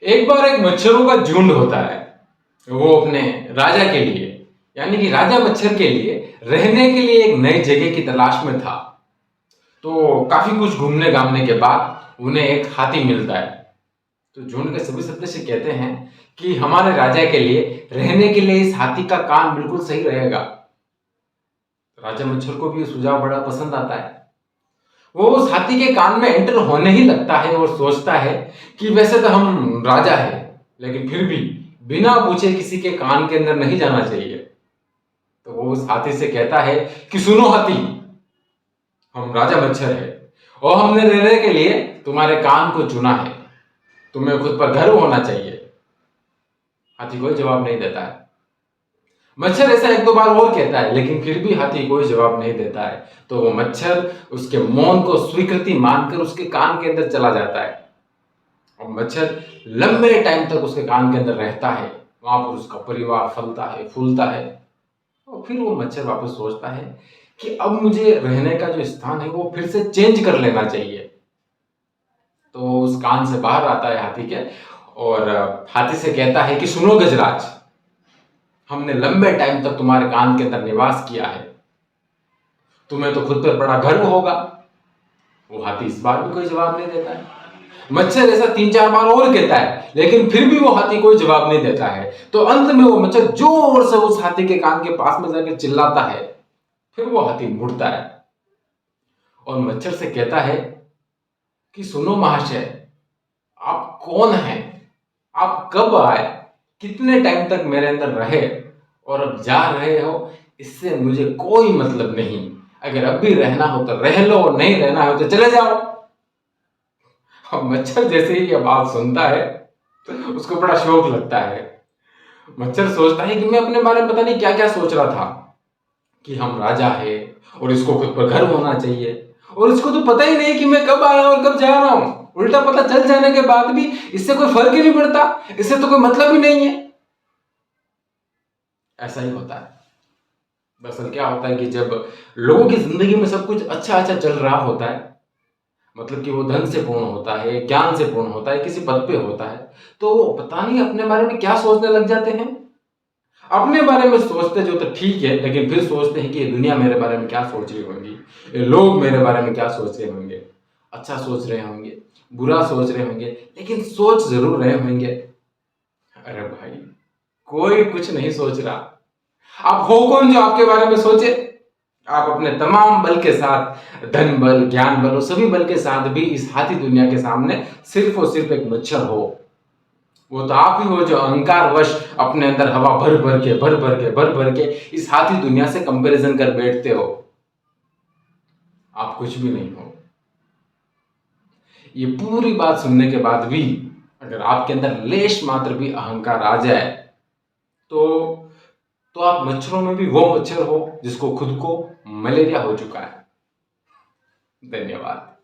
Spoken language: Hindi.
एक बार एक मच्छरों का झुंड होता है। वो अपने राजा के लिए, यानी कि राजा मच्छर के लिए रहने के लिए एक नई जगह की तलाश में था। तो काफी कुछ घूमने घामने के बाद उन्हें एक हाथी मिलता है। तो झुंड के सभी सदस्य कहते हैं कि हमारे राजा के लिए रहने के लिए इस हाथी का काम बिल्कुल सही रहेगा। राजा मच्छर को भी ये सुझाव बड़ा पसंद आता है। वो उस हाथी के कान में एंटर होने ही लगता है और सोचता है कि वैसे तो हम राजा है, लेकिन फिर भी बिना पूछे किसी के कान के अंदर नहीं जाना चाहिए। तो वो उस हाथी से कहता है कि सुनो हाथी, हम राजा मच्छर है और हमने रहने के लिए तुम्हारे कान को चुना है। तुम्हें खुद पर गर्व होना चाहिए। हाथी कोई जवाब नहीं देता है। मच्छर ऐसा एक दो बार और कहता है, लेकिन फिर भी हाथी कोई जवाब नहीं देता है। तो वो मच्छर उसके मौन को स्वीकृति मानकर उसके कान के अंदर चला जाता है और मच्छर लंबे टाइम तक उसके कान के अंदर रहता है। वहां पर उसका परिवार फलता है, फूलता है और फिर वो मच्छर वापस सोचता है कि अब मुझे रहने का जो स्थान है वो फिर से चेंज कर लेना चाहिए। तो उस कान से बाहर आता है हाथी के और हाथी से कहता है कि सुनो गजराज, हमने लंबे टाइम तक तुम्हारे कान के अंदर निवास किया है। तुम्हें तो खुद पर बड़ा गर्व होगा। वो हाथी इस बार भी कोई जवाब नहीं देता है। मच्छर ऐसा तीन चार बार और कहता है, लेकिन फिर भी वो हाथी कोई जवाब नहीं देता है। तो अंत में वो मच्छर जोर से उस हाथी के कान के पास में जाकर चिल्लाता है। फिर वो हाथी मुड़ता है और मच्छर से कहता है कि सुनो महाशय, आप कौन हैं? आप कब आए? कितने टाइम तक मेरे अंदर रहे और अब जा रहे हो? इससे मुझे कोई मतलब नहीं। अगर अब भी रहना हो तो रह लो, नहीं रहना हो तो चले जाओ। अब मच्छर जैसे ही ये बात सुनता है तो उसको बड़ा शौक लगता है। मच्छर सोचता है कि मैं अपने बारे में पता नहीं क्या क्या सोच रहा था, कि हम राजा है और इसको खुद पर गर्व होना चाहिए, और इसको तो पता ही नहीं कि मैं कब आया और कब जा रहा हूं। उल्टा पता चल जाने के बाद भी इससे कोई फर्क ही नहीं पड़ता, इससे तो कोई मतलब ही नहीं है। ऐसा ही होता है। दरअसल क्या होता है कि जब लोगों की जिंदगी में सब कुछ अच्छा अच्छा चल रहा होता है, मतलब कि वो धन से पूर्ण होता है, ज्ञान से पूर्ण होता है, किसी पद पे होता है, तो वो पता नहीं अपने बारे में क्या सोचने लग जाते हैं। अपने बारे में सोचते जो तो ठीक है, लेकिन फिर सोचते हैं कि ये दुनिया मेरे बारे में क्या सोच रही होगी, ये लोग मेरे बारे में क्या सोच रहे होंगे। अच्छा सोच रहे होंगे, बुरा सोच रहे होंगे, लेकिन सोच जरूर रहे होंगे। अरे भाई, कोई कुछ नहीं सोच रहा। आप हो कौन जो आपके बारे में सोचे? आप अपने तमाम बल के साथ, धन बल, ज्ञान बल और सभी बल के साथ भी इस हाथी दुनिया के सामने सिर्फ और सिर्फ एक मच्छर हो। वो तो आप ही हो जो अहंकार वश अपने अंदर हवा भर भर के इस हाथी दुनिया से कंपैरिजन कर बैठते हो। आप कुछ भी नहीं हो। ये पूरी बात सुनने के बाद भी अगर आपके अंदर लेश मात्र भी अहंकार आ जाए, तो आप मच्छरों में भी वो मच्छर हो जिसको खुद को मलेरिया हो चुका है। धन्यवाद।